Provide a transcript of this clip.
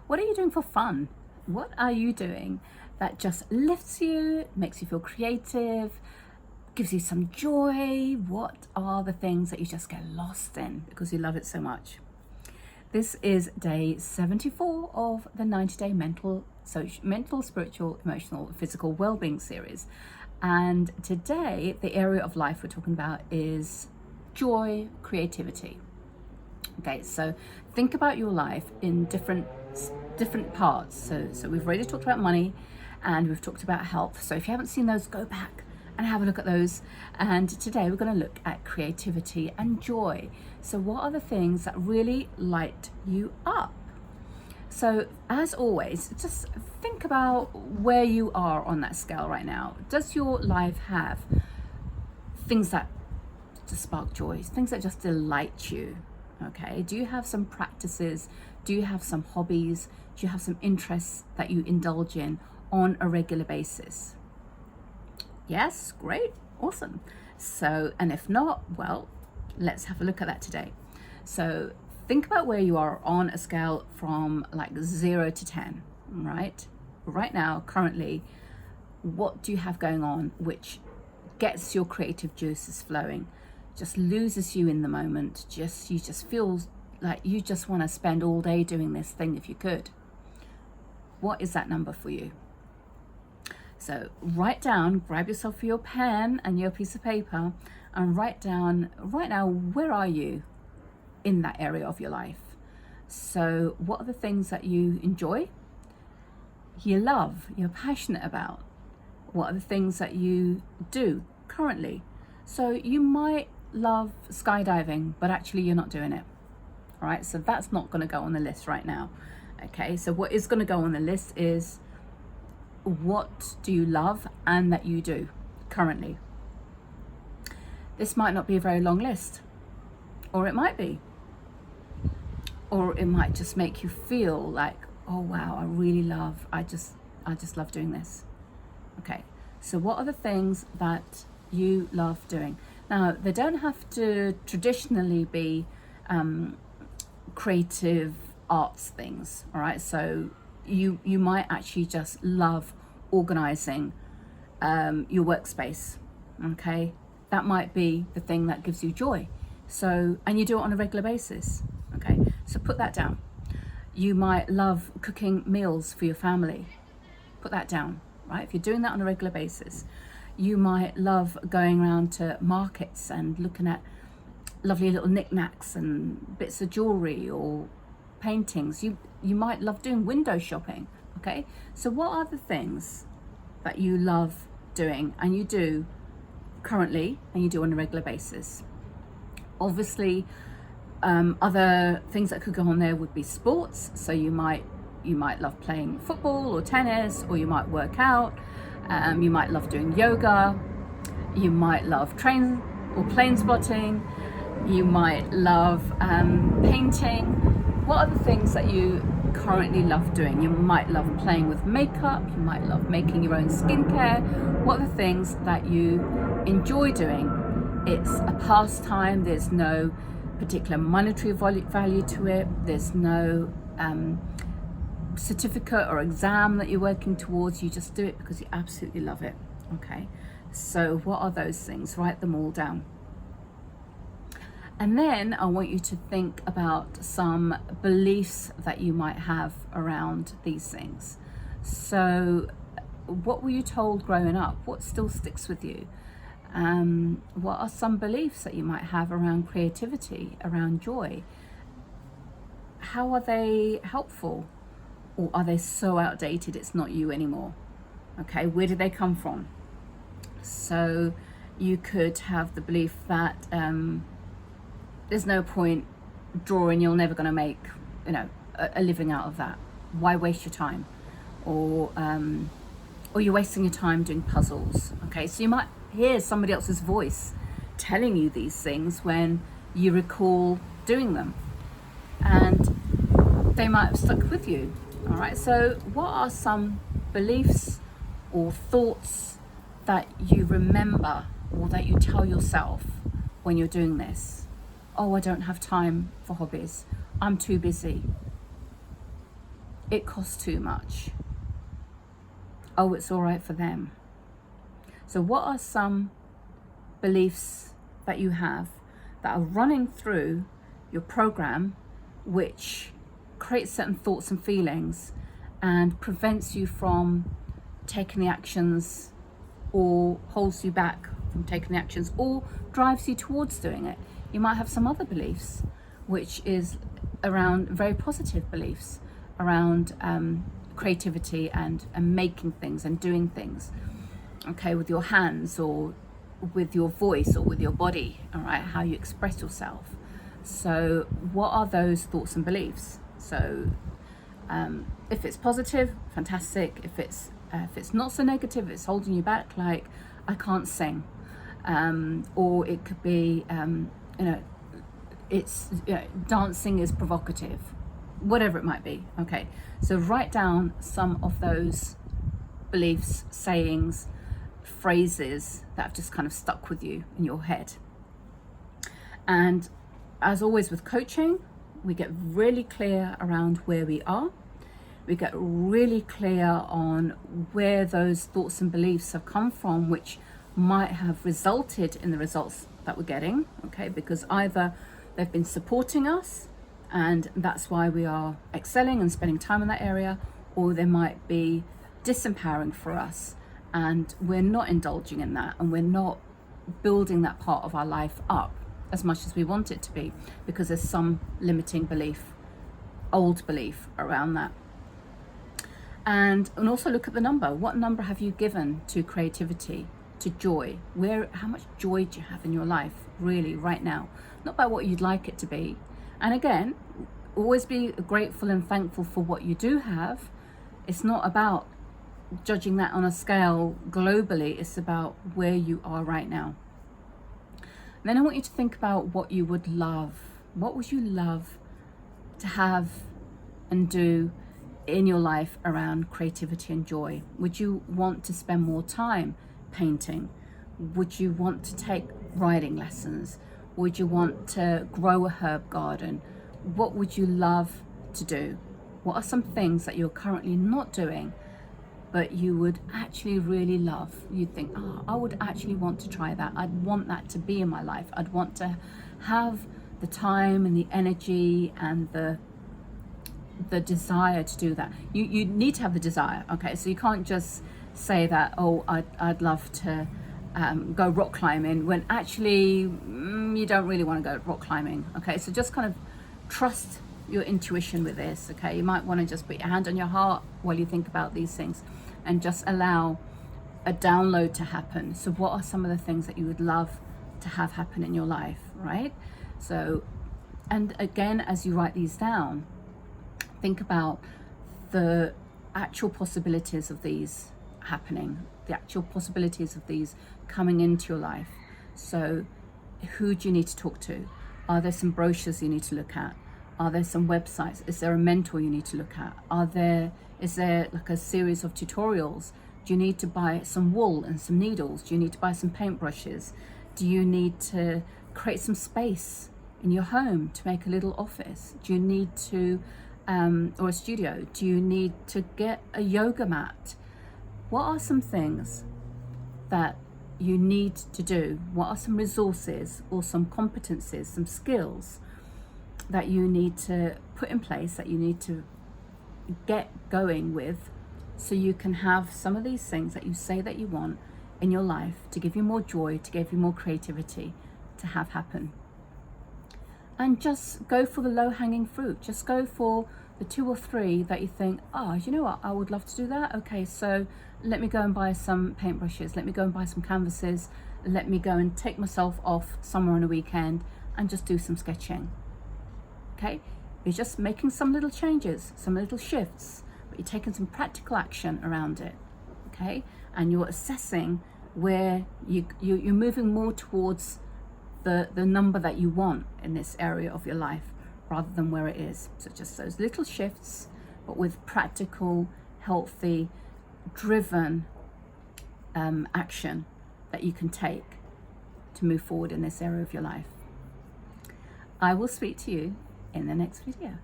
What are you doing for fun? What are you doing that just lifts you, makes you feel creative, gives you some joy? What are the things that you just get lost in because you love it so much? This is day 74 of the 90-day mental, spiritual, emotional, physical well-being series. And today, the area of life we're talking about is joy, creativity. Okay, so think about your life in different parts. So we've already talked about money and we've talked about health. So if you haven't seen those, go back and have a look at those. And today we're going to look at creativity and joy. So what are the things that really light you up? So as always, just think about where you are on that scale right now. Does your life have things that just spark joy, things that just delight you? Okay, do you have some practices? Do you have some hobbies? Do you have some interests that you indulge in on a regular basis? Yes, great, awesome. So, and if not, well, let's have a look at that today. So think about where you are on a scale from like 0 to 10, right? Right now, currently, what do you have going on which gets your creative juices flowing, just loses you in the moment, you just feel like you just want to spend all day doing this thing if you could? What is that number for you? So write down, grab yourself your pen and your piece of paper and write down right now, where are you in that area of your life? So what are the things that you enjoy, you love, you're passionate about? What are the things that you do currently? So you might love skydiving, but actually you're not doing it. All right, so that's not going to go on the list right now. Okay, so what is going to go on the list is what do you love and that you do currently. This might not be a very long list, or it might be, or it might just make you feel like, oh wow, I just love doing this. Okay, so what are the things that you love doing? Now, they don't have to traditionally be creative arts things, all right? So you might actually just love organizing your workspace, okay? That might be the thing that gives you joy. So, and you do it on a regular basis, okay? So put that down. You might love cooking meals for your family. Put that down, right? If you're doing that on a regular basis. You might love going around to markets and looking at lovely little knickknacks and bits of jewelry or paintings. You might love doing window shopping, okay? So what are the things that you love doing and you do currently and you do on a regular basis? Obviously, other things that could go on there would be sports. So you might love playing football or tennis, or you might work out. You might love doing yoga. You might love train or plane spotting. You might love painting. What are the things that you currently love doing? You might love playing with makeup. You might love making your own skincare. What are the things that you enjoy doing? It's a pastime. There's no particular monetary value to it. There's no certificate or exam that you're working towards. You just do it because you absolutely love it. Okay, so what are those things? Write them all down. And then I want you to think about some beliefs that you might have around these things. So what were you told growing up? What still sticks with you? What are some beliefs that you might have around creativity, around joy? How are they helpful? Or are they so outdated it's not you anymore? Okay, where do they come from? So you could have the belief that there's no point drawing, you're never going to make a living out of that. Why waste your time? Or you're wasting your time doing puzzles. Okay, so you might hear somebody else's voice telling you these things when you recall doing them, and they might have stuck with you. All right, so what are some beliefs or thoughts that you remember or that you tell yourself when you're doing this? Oh, I don't have time for hobbies. I'm too busy. it costs too much. Oh, it's all right for them. So what are some beliefs that you have that are running through your program, which creates certain thoughts and feelings and prevents you from taking the actions, or holds you back from taking the actions, or drives you towards doing it? You might have some other beliefs, which is around very positive beliefs around creativity and making things and doing things, okay, with your hands or with your voice or with your body, all right, how you express yourself. So what are those thoughts and beliefs? So if it's positive, fantastic. If it's not so negative, it's holding you back, like I can't sing, or it could be it's dancing is provocative, whatever it might be. Okay, so write down some of those beliefs, sayings, phrases that have just kind of stuck with you in your head. And as always with coaching, we get really clear around where we are. We get really clear on where those thoughts and beliefs have come from, which might have resulted in the results that we're getting, okay, because either they've been supporting us and that's why we are excelling and spending time in that area, or they might be disempowering for us and we're not indulging in that, and we're not building that part of our life up as much as we want it to be, because there's some limiting belief, old belief around that. And also look at the number. What number have you given to creativity, to joy? How much joy do you have in your life really right now? Not by what you'd like it to be. And again, always be grateful and thankful for what you do have. It's not about judging that on a scale globally. It's about where you are right now. And then I want you to think about what you would love. What would you love to have and do in your life around creativity and joy? Would you want to spend more time painting? Would you want to take writing lessons? Would you want to grow a herb garden? What would you love to do? What are some things that you're currently not doing but you would actually really love? You'd think, oh, I would actually want to try that. I'd want that to be in my life. I'd want to have the time and the energy and the desire to do that. You need to have the desire, okay? So you can't just say that, oh, I'd love to go rock climbing, when actually you don't really want to go rock climbing, okay? So just kind of trust your intuition with this, okay? You might want to just put your hand on your heart while you think about these things and just allow a download to happen. So what are some of the things that you would love to have happen in your life, right? So, and again, as you write these down, think about the actual possibilities of these happening, the actual possibilities of these coming into your life. So who do you need to talk to? Are there some brochures you need to look at? Are there some websites? Is there a mentor you need to look at? Is there like a series of tutorials? Do you need to buy some wool and some needles? Do you need to buy some paintbrushes? Do you need to create some space in your home to make a little office? Do you need to, or a studio? Do you need to get a yoga mat? What are some things that you need to do? What are some resources or some competencies, some skills that you need to put in place, that you need to get going with, so you can have some of these things that you say that you want in your life to give you more joy, to give you more creativity, to have happen? And just go for the low-hanging fruit. Just go for the 2 or 3 that you think, oh, you know what, I would love to do that. Okay, so let me go and buy some paintbrushes. Let me go and buy some canvases. Let me go and take myself off somewhere on a weekend and just do some sketching. Okay, you're just making some little changes, some little shifts, but you're taking some practical action around it. Okay, and you're assessing where you're moving more towards the number that you want in this area of your life, rather than where it is. So just those little shifts, but with practical, healthy, driven action that you can take to move forward in this area of your life. I will speak to you in the next video.